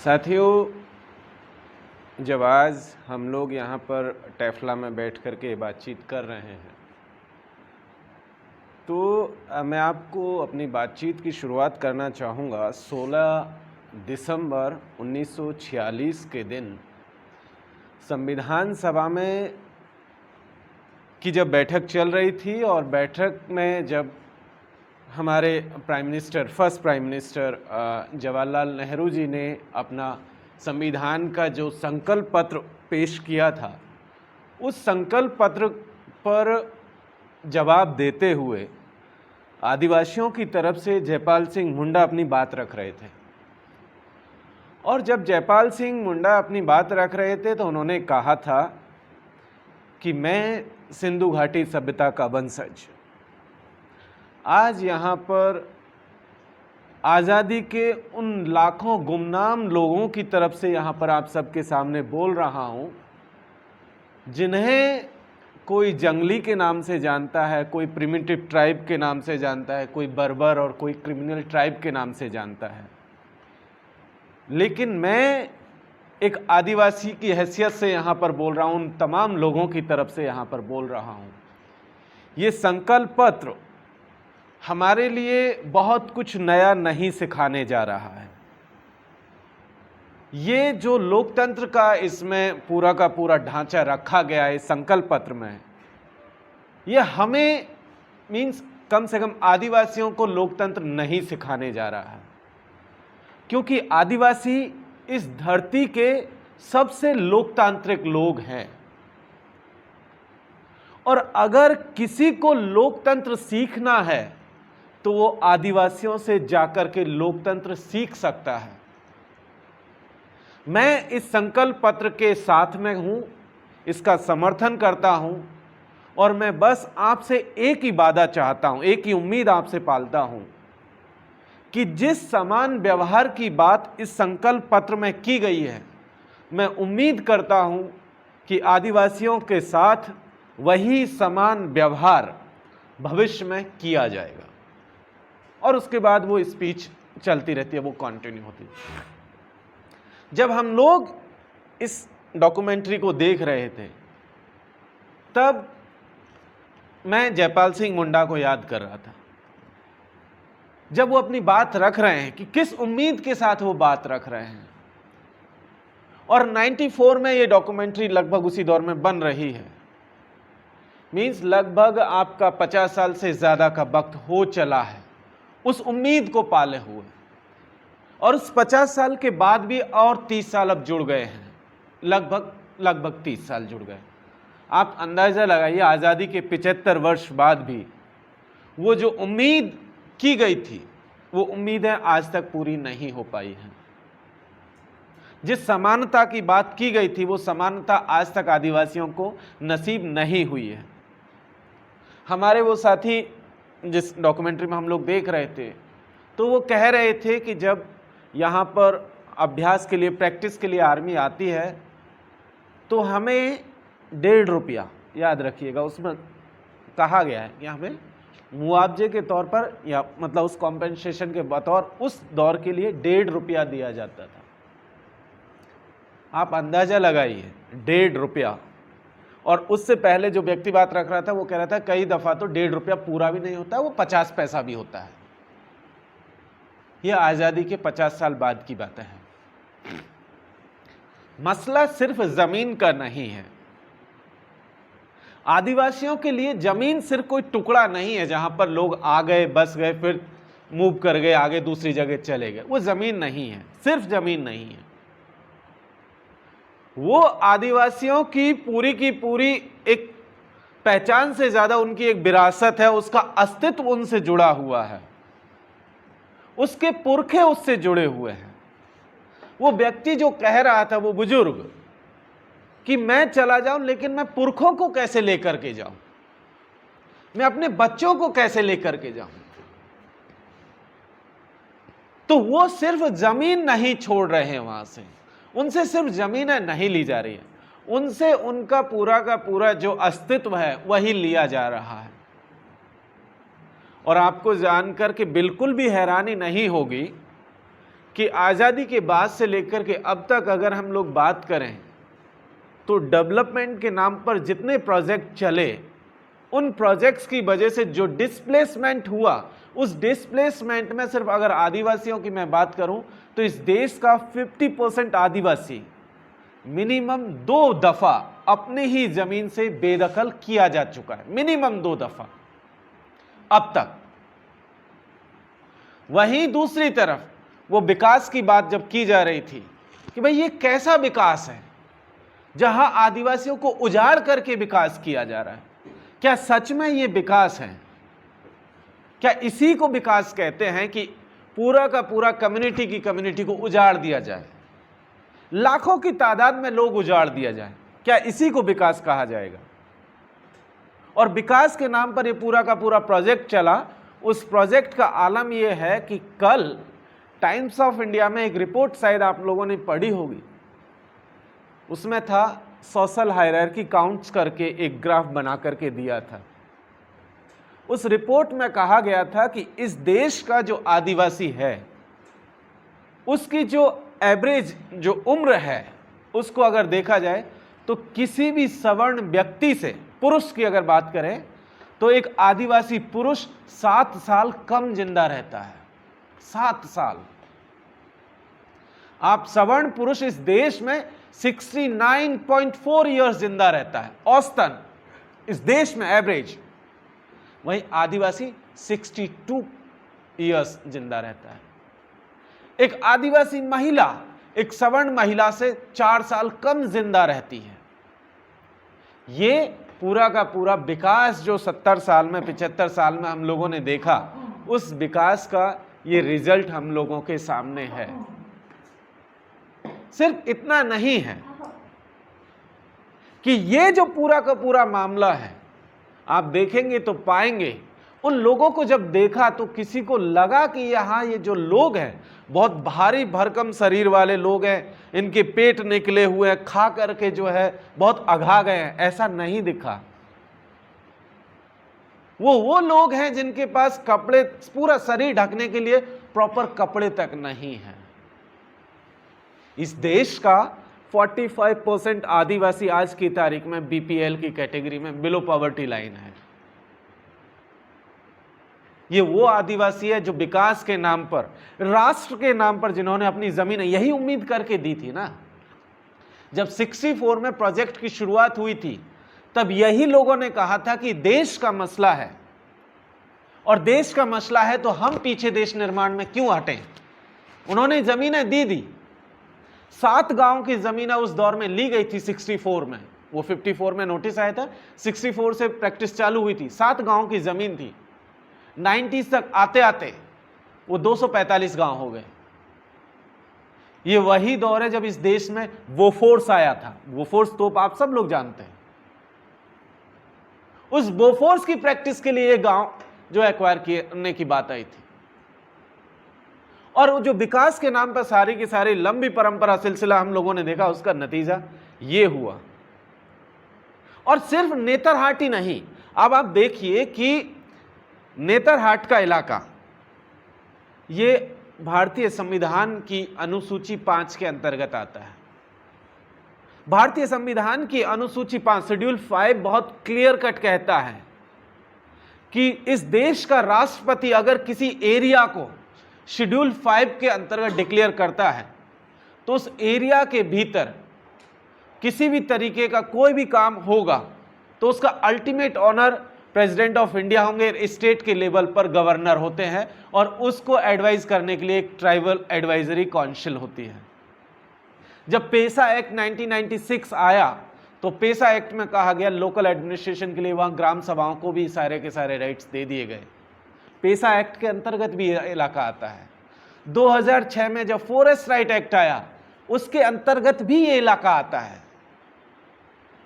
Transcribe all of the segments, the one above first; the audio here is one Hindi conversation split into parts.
साथियों, जब आज हम लोग यहाँ पर टैफला में बैठ कर के बातचीत कर रहे हैं तो मैं आपको अपनी बातचीत की शुरुआत करना चाहूँगा 16 दिसंबर 1946 के दिन संविधान सभा में की जब बैठक चल रही थी और बैठक में जब हमारे first prime minister Jawaharlal Nehru ji ने अपना संविधान का जो संकल्प पत्र पेश किया था, उस संकल्प पत्र पर जवाब देते हुए आदिवासियों की तरफ से जयपाल सिंह मुंडा अपनी बात रख रहे थे। और जब जयपाल सिंह मुंडा अपनी बात रख रहे थे तो उन्होंने कहा था कि मैं सिंधु घाटी सभ्यता का वंशज आज यहाँ पर आज़ादी के उन लाखों गुमनाम लोगों की तरफ से यहाँ पर आप सबके सामने बोल रहा हूँ, जिन्हें कोई जंगली के नाम से जानता है, कोई प्रिमिटिव ट्राइब के नाम से जानता है, कोई बर्बर और कोई क्रिमिनल ट्राइब के नाम से जानता है। लेकिन मैं एक आदिवासी की हैसियत से यहाँ पर बोल रहा हूँ, उन तमाम लोगों की तरफ से यहाँ पर बोल रहा हूँ। ये संकल्प पत्र हमारे लिए बहुत कुछ नया नहीं सिखाने जा रहा है। ये जो लोकतंत्र का इसमें पूरा का पूरा ढांचा रखा गया है इस संकल्प पत्र में, ये हमें कम से कम आदिवासियों को लोकतंत्र नहीं सिखाने जा रहा है, क्योंकि आदिवासी इस धरती के सबसे लोकतांत्रिक लोग हैं। और अगर किसी को लोकतंत्र सीखना है तो वो आदिवासियों से जाकर के लोकतंत्र सीख सकता है। मैं इस संकल्प पत्र के साथ में हूं, इसका समर्थन करता हूं और मैं बस आपसे एक ही वादा चाहता हूं, एक ही उम्मीद आपसे पालता हूं कि जिस समान व्यवहार की बात इस संकल्प पत्र में की गई है, मैं उम्मीद करता हूं कि आदिवासियों के साथ वही समान व्यवहार भविष्य में किया जाएगा। और उसके बाद वो स्पीच चलती रहती है, वो कंटिन्यू होती है। जब हम लोग इस डॉक्यूमेंट्री को देख रहे थे तब मैं जयपाल सिंह मुंडा को याद कर रहा था, जब वो अपनी बात रख रहे हैं कि किस उम्मीद के साथ वो बात रख रहे हैं। और 94 में ये डॉक्यूमेंट्री लगभग उसी दौर में बन रही है, लगभग आपका 50 साल से ज्यादा का वक्त हो चला है उस उम्मीद को पाले हुए। और उस 50 साल के बाद भी और 30 साल अब जुड़ गए हैं, लगभग 30 साल जुड़ गए। आप अंदाजा लगाइए, आज़ादी के 75 वर्ष बाद भी वो जो उम्मीद की गई थी, वो उम्मीदें आज तक पूरी नहीं हो पाई हैं। जिस समानता की बात की गई थी, वो समानता आज तक आदिवासियों को नसीब नहीं हुई है। हमारे वो साथी जिस डॉक्यूमेंट्री में हम लोग देख रहे थे, तो वो कह रहे थे कि जब यहाँ पर अभ्यास के लिए, प्रैक्टिस के लिए आर्मी आती है तो हमें 1.5 रुपया, याद रखिएगा, उसमें कहा गया है कि हमें मुआवजे के तौर पर या मतलब उस कॉम्पेंसेशन के बतौर उस दौर के लिए 1.5 रुपया दिया जाता था। आप अंदाजा लगाइए, 1.5 रुपया। और उससे पहले जो व्यक्ति बात रख रहा था वो कह रहा था कई दफा तो 1.5 रुपया पूरा भी नहीं होता है, वो 50 पैसा भी होता है। ये आजादी के 50 साल बाद की बातें हैं। मसला सिर्फ जमीन का नहीं है। आदिवासियों के लिए जमीन सिर्फ कोई टुकड़ा नहीं है जहां पर लोग आ गए, बस गए, फिर मूव कर गए, आगे दूसरी जगह चले गए। वो जमीन नहीं है, सिर्फ जमीन नहीं है। वो आदिवासियों की पूरी एक पहचान से ज्यादा उनकी एक विरासत है, उसका अस्तित्व उनसे जुड़ा हुआ है, उसके पुरखे उससे जुड़े हुए हैं। वो व्यक्ति जो कह रहा था, वो बुजुर्ग, कि मैं चला जाऊं लेकिन मैं पुरखों को कैसे लेकर के जाऊं, मैं अपने बच्चों को कैसे लेकर के जाऊं। तो वो सिर्फ जमीन नहीं छोड़ रहे हैं, वहां से उनसे सिर्फ जमीनें नहीं ली जा रही है, उनसे उनका पूरा का पूरा जो अस्तित्व है वही लिया जा रहा है। और आपको जानकर के बिल्कुल भी हैरानी नहीं होगी कि आज़ादी के बाद से लेकर के अब तक अगर हम लोग बात करें तो डेवलपमेंट के नाम पर जितने प्रोजेक्ट चले, उन प्रोजेक्ट्स की वजह से जो डिस्प्लेसमेंट हुआ, उस डिस्प्लेसमेंट में सिर्फ अगर आदिवासियों की मैं बात करूं तो इस देश का 50% आदिवासी मिनिमम 2 दफा अपनी ही जमीन से बेदखल किया जा चुका है, मिनिमम 2 दफा अब तक। वहीं दूसरी तरफ वो विकास की बात जब की जा रही थी कि भाई ये कैसा विकास है जहां आदिवासियों को उजाड़ करके विकास किया जा रहा है, क्या सच में ये विकास है? क्या इसी को विकास कहते हैं कि पूरा का पूरा कम्युनिटी को उजाड़ दिया जाए, लाखों की तादाद में लोग उजाड़ दिया जाए? क्या इसी को विकास कहा जाएगा? और विकास के नाम पर ये पूरा का पूरा प्रोजेक्ट चला। उस प्रोजेक्ट का आलम यह है कि कल टाइम्स ऑफ इंडिया में एक रिपोर्ट शायद आप लोगों ने पढ़ी होगी, उसमें था सोशल हायरार्की काउंट्स करके एक ग्राफ बना करके दिया था। उस रिपोर्ट में कहा गया था कि इस देश का जो आदिवासी है उसकी जो एवरेज जो उम्र है उसको अगर देखा जाए तो किसी भी सवर्ण व्यक्ति से, पुरुष की अगर बात करें तो एक आदिवासी पुरुष 7 साल कम जिंदा रहता है। 7 साल। आप सवर्ण पुरुष इस देश में 69.4 ईयर्स जिंदा रहता है औसतन इस देश में एवरेज, वहीं आदिवासी 62 ईयर्स जिंदा रहता है। एक आदिवासी महिला एक सवर्ण महिला से 4 साल कम जिंदा रहती है। ये पूरा का पूरा विकास जो 70 साल में 75 साल में हम लोगों ने देखा, उस विकास का ये रिजल्ट हम लोगों के सामने है। सिर्फ इतना नहीं है कि ये जो पूरा का पूरा मामला है, आप देखेंगे तो पाएंगे उन लोगों को जब देखा तो किसी को लगा कि यहाँ ये जो लोग हैं बहुत भारी भरकम शरीर वाले लोग हैं, इनके पेट निकले हुए हैं, खा करके जो है बहुत अघा गए हैं। ऐसा नहीं दिखा। वो लोग हैं जिनके पास कपड़े, पूरा शरीर ढकने के लिए प्रॉपर कपड़े तक नहीं है। इस देश का 45% आदिवासी आज की तारीख में बीपीएल की कैटेगरी में, बिलो पॉवर्टी लाइन है। ये वो आदिवासी है जो विकास के नाम पर, राष्ट्र के नाम पर, जिन्होंने अपनी जमीन यही उम्मीद करके दी थी ना। जब 64 में प्रोजेक्ट की शुरुआत हुई थी तब यही लोगों ने कहा था कि देश का मसला है और देश का मसला है तो हम पीछे देश निर्माण में क्यों हटें। उन्होंने जमीनें दी। 7 गांव की जमीनें उस दौर में ली गई थी 64 में। वो 54 में नोटिस आया था, 64 से प्रैक्टिस चालू हुई थी। 7 गांव की जमीन थी। 90s तक आते आते वो 245 गांव हो गए। ये वही दौर है जब इस देश में बोफोर्स आया था। बोफोर्स तोप आप सब लोग जानते हैं। उस बोफोर्स की प्रैक्टिस के लिए ये गांव जो एक्वायर करने की बात आई थी। और जो विकास के नाम पर सारी की सारी लंबी परंपरा सिलसिला हम लोगों ने देखा, उसका नतीजा ये हुआ। और सिर्फ नेतरहाट ही नहीं, अब आप देखिए कि नेतरहाट का इलाका ये भारतीय संविधान की अनुसूची 5 के अंतर्गत आता है। भारतीय संविधान की अनुसूची 5 शेड्यूल 5 बहुत क्लियर कट कहता है कि इस देश का राष्ट्रपति अगर किसी एरिया को शेड्यूल 5 के अंतर्गत डिक्लेयर करता है तो उस एरिया के भीतर किसी भी तरीके का कोई भी काम होगा तो उसका ultimate owner president of India होंगे। स्टेट के लेवल पर गवर्नर होते हैं और उसको एडवाइज करने के लिए एक ट्राइबल एडवाइजरी काउंसिल होती है। जब पेसा एक्ट 1996 आया तो पेसा एक्ट में कहा गया लोकल एडमिनिस्ट्रेशन के लिए वहां ग्राम सभाओं को भी सारे के सारे राइट्स दे दिए गए। पेसा एक्ट के अंतर्गत भी इलाका आता है। 2006 में जब फॉरेस्ट राइट एक्ट आया उसके अंतर्गत भी ये इलाका आता है।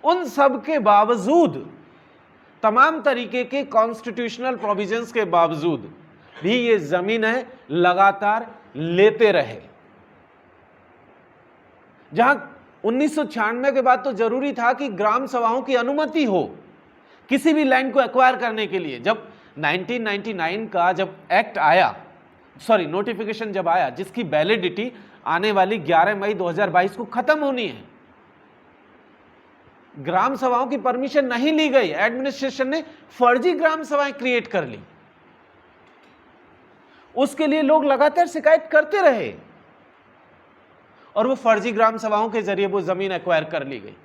उन सब के बावजूद, तमाम तरीके के कॉन्स्टिट्यूशनल प्रोविजंस के बावजूद भी ये जमीनें लगातार लेते रहे। जहां 1996 के बाद तो जरूरी था कि ग्राम सभाओं की अनुमति हो किसी भी लैंड को एक्वायर करने के लिए। जब 1999 का जब एक्ट आया सॉरी नोटिफिकेशन जब आया जिसकी वैलिडिटी आने वाली 11 मई 2022 को खत्म होनी है, ग्राम सभाओं की परमिशन नहीं ली गई, एडमिनिस्ट्रेशन ने फर्जी ग्राम सभाएं क्रिएट कर ली। उसके लिए लोग लगातार शिकायत करते रहे और वो फर्जी ग्राम सभाओं के जरिए वो जमीन एक्वायर कर ली गई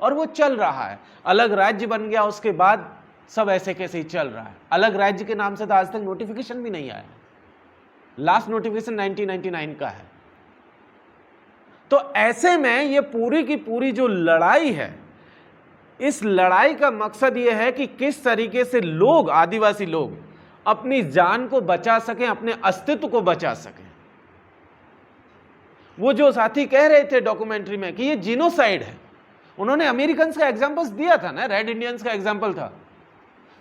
और वो चल रहा है। अलग राज्य बन गया, उसके बाद सब ऐसे कैसे ही चल रहा है। अलग राज्य के नाम से तो आज तक नोटिफिकेशन भी नहीं आया, लास्ट नोटिफिकेशन 1999 का है। तो ऐसे में ये पूरी की पूरी जो लड़ाई है, इस लड़ाई का मकसद ये है कि किस तरीके से लोग, आदिवासी लोग अपनी जान को बचा सकें, अपने अस्तित्व को बचा सकें। वो जो साथी कह रहे थे डॉक्यूमेंट्री में कि ये जीनोसाइड है, उन्होंने अमेरिकन्स का एग्जांपल्स दिया था ना, रेड इंडियंस का एग्जांपल था,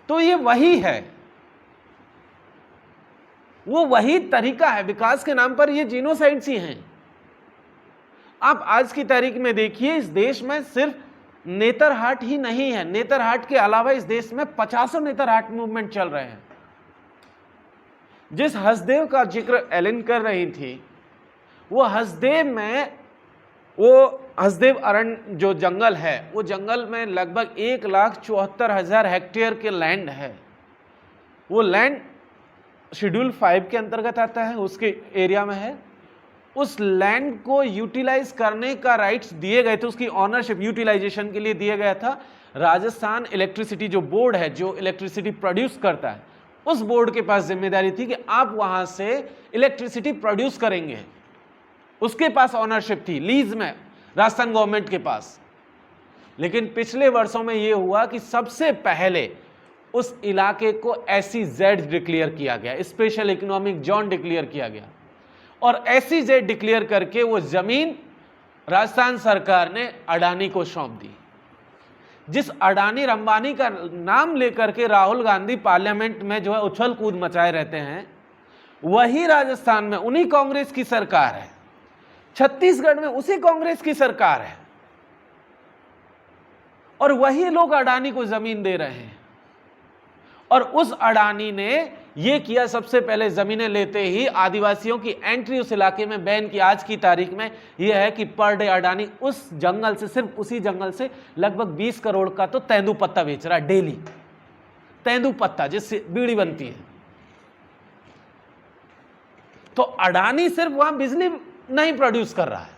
तो ये वही है, वो वही तरीका है। विकास के नाम पर ये जीनोसाइड्स ही हैं। आप आज की तारीख में देखिए, इस देश में सिर्फ नेतरहाट ही नहीं है, नेतरहाट के अलावा इस देश में 50 नेतरहाट मूवमेंट चल रहे हैं। जिस हसदेव का जिक्र एलिन कर रही थी, वो हसदेव में, वो हसदेव अरण्य जो जंगल है, वो जंगल में लगभग 1,74,000 हेक्टेयर के लैंड है। वो लैंड शेड्यूल 5 के अंतर्गत आता है, उसके एरिया में है। उस लैंड को यूटिलाइज करने का राइट्स दिए गए थे, उसकी ऑनरशिप यूटिलाइजेशन के लिए दिया गया था। राजस्थान इलेक्ट्रिसिटी जो बोर्ड है, जो इलेक्ट्रिसिटी प्रोड्यूस करता है, उस बोर्ड के पास जिम्मेदारी थी कि आप वहां से इलेक्ट्रिसिटी प्रोड्यूस करेंगे। उसके पास ऑनरशिप थी, लीज में, राजस्थान गवर्नमेंट के पास। लेकिन पिछले वर्षों में यह हुआ कि सबसे पहले उस इलाके को SEZ डिक्लेयर किया गया, स्पेशल इकोनॉमिक जोन डिक्लेयर किया गया, और SEZ डिक्लेयर करके वो जमीन राजस्थान सरकार ने अडानी को सौंप दी। जिस अडानी अंबानी का नाम लेकर के राहुल गांधी पार्लियामेंट में जो है उछल कूद मचाए रहते हैं, वही राजस्थान में उन्हीं कांग्रेस की सरकार है, छत्तीसगढ़ में उसी कांग्रेस की सरकार है, और वही लोग अडानी को जमीन दे रहे हैं। और उस अडानी ने यह किया, सबसे पहले जमीनें लेते ही आदिवासियों की एंट्री उस इलाके में बैन की। आज की तारीख में यह है कि पर डे अडानी उस जंगल से, सिर्फ उसी जंगल से लगभग 20 करोड़ का तो तेंदू पत्ता बेच रहा है डेली, तेंदू पत्ता जिससे बीड़ी बनती है। तो अडानी सिर्फ वहां बिजली नहीं प्रोड्यूस कर रहा है,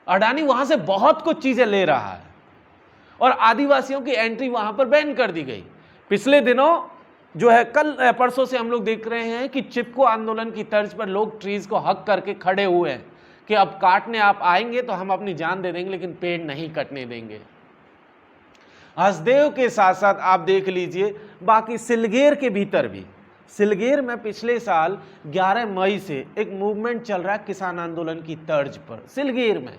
अडानी वहां से बहुत कुछ चीजें ले रहा है, और आदिवासियों की एंट्री वहां पर बैन कर दी गई। पिछले दिनों जो है, कल परसों से हम लोग देख रहे हैं कि चिपको आंदोलन की तर्ज पर लोग ट्रीज को हक करके खड़े हुए हैं कि अब काटने आप आएंगे तो हम अपनी जान दे देंगे, लेकिन पेड़ नहीं कटने देंगे। हसदेव के साथ साथ आप देख लीजिए बाकी सिलगेर के भीतर भी, सिलगेर में पिछले साल 11 मई से एक मूवमेंट चल रहा है किसान आंदोलन की तर्ज पर। सिलगेर में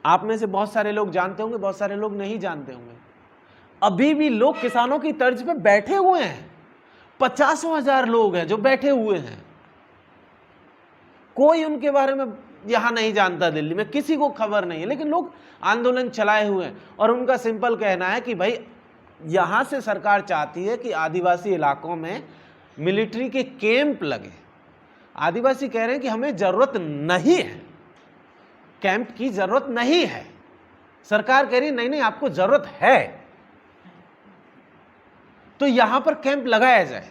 आप में से बहुत सारे लोग जानते होंगे, बहुत सारे लोग नहीं जानते होंगे। अभी भी लोग किसानों की तर्ज पे बैठे हुए हैं, 50,000 लोग हैं जो बैठे हुए हैं। कोई उनके बारे में यहां नहीं जानता, दिल्ली में किसी को खबर नहीं है, लेकिन लोग आंदोलन चलाए हुए हैं। और उनका सिंपल कहना है कि भाई यहां से सरकार चाहती है कि आदिवासी इलाकों में मिलिट्री के कैंप लगे। आदिवासी कह रहे हैं कि हमें जरूरत नहीं है, कैंप की जरूरत नहीं है। सरकार कह रही नहीं नहीं आपको जरूरत है, तो यहां पर कैंप लगाया जाए।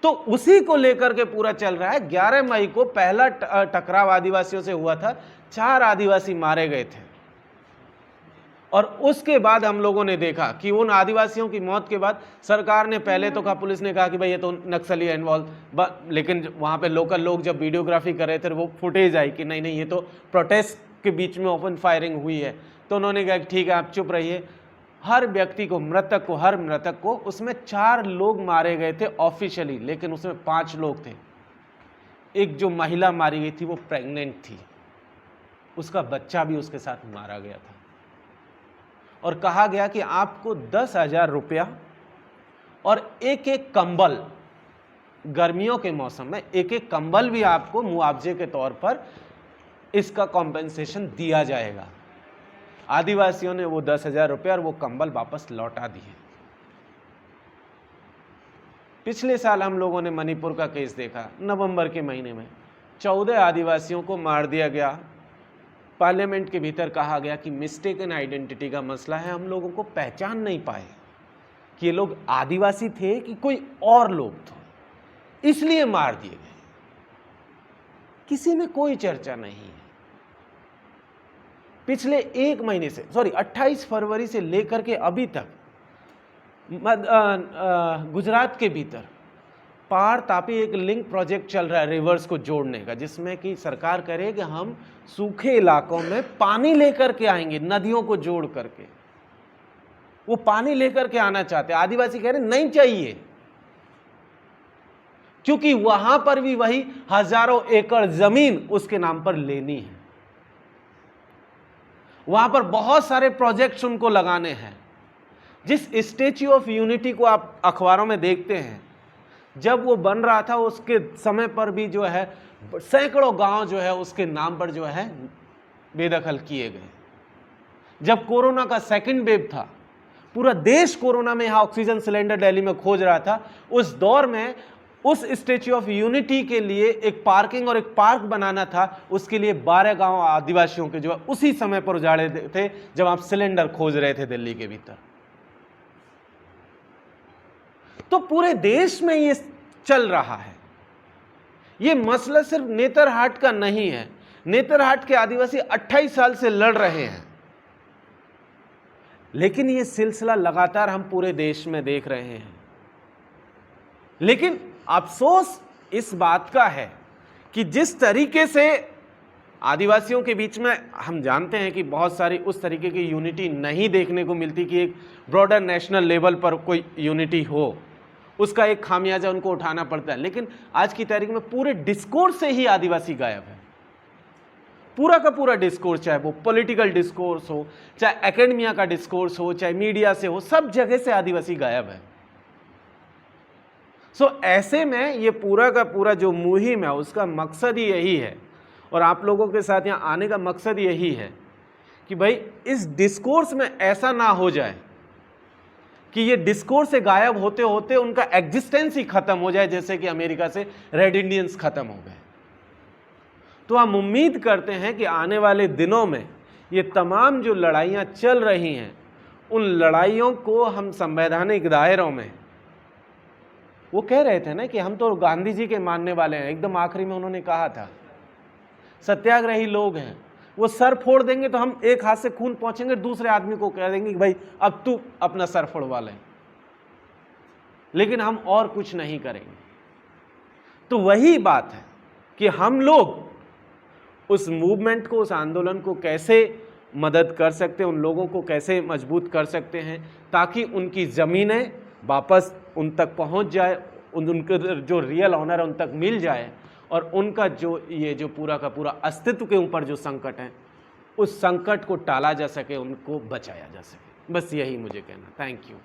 तो उसी को लेकर के पूरा चल रहा है। 11 मई को पहला टकराव आदिवासियों से हुआ था, 4 आदिवासी मारे गए थे, और उसके बाद हम लोगों ने देखा कि उन आदिवासियों की मौत के बाद सरकार ने पहले तो कहा, पुलिस ने कहा कि भाई ये तो नक्सली इन्वॉल्व, लेकिन वहां पे लोकल लोग जब वीडियोग्राफी कर रहे थे वो फुटेज आई कि नहीं नहीं ये तो प्रोटेस्ट के बीच में ओपन फायरिंग हुई है। तो उन्होंने कहा ठीक है आप चुप रहिए। हर व्यक्ति को, हर मृतक को, उसमें 4 लोग मारे गए थे ऑफिशियली, लेकिन उसमें 5 लोग थे। एक जो महिला मारी गई थी वो प्रेग्नेंट थी, उसका बच्चा भी उसके साथ मारा गया था। और कहा गया कि आपको 10,000 रुपया और एक कंबल, गर्मियों के मौसम में एक कंबल भी आपको मुआवजे के तौर पर इसका कॉम्पेंसेशन दिया जाएगा। आदिवासियों ने वो 10,000 रुपये और वो कंबल वापस लौटा दिए। पिछले साल हम लोगों ने मणिपुर का केस देखा, नवंबर के महीने में 14 आदिवासियों को मार दिया गया। पार्लियामेंट के भीतर कहा गया कि मिस्टेकन आइडेंटिटी का मसला है, हम लोगों को पहचान नहीं पाए कि ये लोग आदिवासी थे कि कोई और लोग थे, इसलिए मार दिए गए। किसी में कोई चर्चा नहीं है। पिछले एक महीने से 28 फरवरी से लेकर के अभी तक गुजरात के भीतर पार तापी एक लिंक प्रोजेक्ट चल रहा है रिवर्स को जोड़ने का, जिसमें कि सरकार कह रही है कि हम सूखे इलाकों में पानी लेकर के आएंगे, नदियों को जोड़ करके। वो पानी लेकर के आना चाहते हैं, आदिवासी कह रहे नहीं चाहिए, क्योंकि वहां पर भी वही हजारों एकड़ जमीन उसके नाम पर लेनी है। वहां पर बहुत सारे प्रोजेक्ट्स उनको लगाने हैं। जिस स्टैच्यू ऑफ यूनिटी को आप अखबारों में देखते हैं, जब वो बन रहा था उसके समय पर भी जो है सैकड़ों गांव जो है उसके नाम पर जो है बेदखल किए गए। जब कोरोना का सेकंड वेव था, पूरा देश कोरोना में यहां ऑक्सीजन सिलेंडर दिल्ली में खोज रहा था, उस दौर में उस स्टैच्यू ऑफ यूनिटी के लिए एक पार्किंग और एक पार्क बनाना था, उसके लिए 12 गांव आदिवासियों के जो है उसी समय पर उजाड़े थे जब आप सिलेंडर खोज रहे थे दिल्ली के भीतर। तो पूरे देश में ये चल रहा है। ये मसला सिर्फ नेतरहाट का नहीं है। नेतरहाट के आदिवासी 28 साल से लड़ रहे हैं, लेकिन ये सिलसिला लगातार हम पूरे देश में देख रहे हैं। लेकिन अफसोस इस बात का है कि जिस तरीके से आदिवासियों के बीच में हम जानते हैं कि बहुत सारी उस तरीके की यूनिटी नहीं देखने को मिलती कि एक ब्रॉडर नेशनल लेवल पर कोई यूनिटी हो, उसका एक खामियाजा उनको उठाना पड़ता है। लेकिन आज की तारीख में पूरे डिस्कोर्स से ही आदिवासी गायब है। पूरा का पूरा डिस्कोर्स, चाहे वो पॉलिटिकल डिस्कोर्स हो, चाहे एकेडमिया का डिस्कोर्स हो, चाहे मीडिया से हो, सब जगह से आदिवासी गायब है। ऐसे में ये पूरा का पूरा जो मुहिम है उसका मकसद ही यही है, और आप लोगों के साथ यहाँ आने का मकसद यही है कि भाई इस डिस्कोर्स में ऐसा ना हो जाए कि ये डिस्कोर्स से गायब होते होते उनका एग्जिस्टेंस ही खत्म हो जाए, जैसे कि अमेरिका से रेड इंडियंस खत्म हो गए। तो हम उम्मीद करते हैं कि आने वाले दिनों में ये तमाम जो लड़ाइयाँ चल रही हैं, उन लड़ाइयों को हम संवैधानिक दायरों में, वो कह रहे थे ना कि हम तो गांधी जी के मानने वाले हैं, एकदम आखिरी में उन्होंने कहा था सत्याग्रही लोग हैं, वो सर फोड़ देंगे तो हम एक हाथ से खून पहुंचेंगे, दूसरे आदमी को कह देंगे कि भाई अब तू अपना सर फोड़वा ले, लेकिन हम और कुछ नहीं करेंगे। तो वही बात है कि हम लोग उस मूवमेंट को, उस आंदोलन को कैसे मदद कर सकते हैं, उन लोगों को कैसे मजबूत कर सकते हैं ताकि उनकी ज़मीनें वापस उन तक पहुंच जाए, उनके जो रियल ऑनर है उन तक मिल जाए, और उनका जो ये जो पूरा का पूरा अस्तित्व के ऊपर जो संकट है उस संकट को टाला जा सके, उनको बचाया जा सके। बस यही मुझे कहना। Thank you.